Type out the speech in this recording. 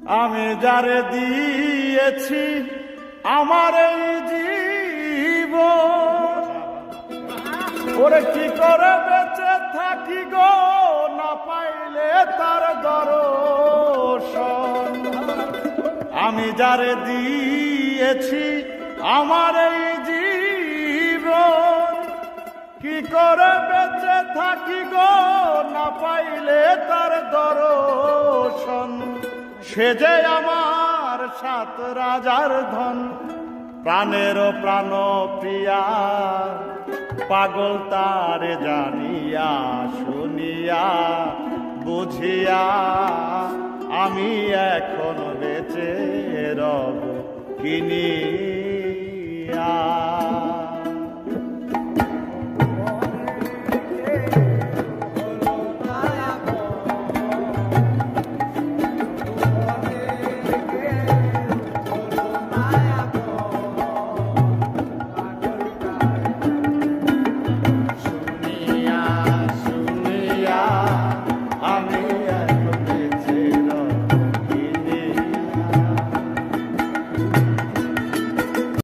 আমি যারে দিয়েছি আমার এই জীবন, ওরে কি করে বেঁচে থাকি গো না পাইলে তার দর্শন। আমি যারে দিয়েছি আমার এই জীবন, কি করে বেঁচে থাকি গো না পাইলে তার দর্শন। সে যে আমার সাত রাজার ধন, প্রাণের প্রাণ প্রিয়া, পাগল তারে জানিয়া শুনিয়া বুঝিয়া আমি এখন বেঁচে রব কিনিয়া।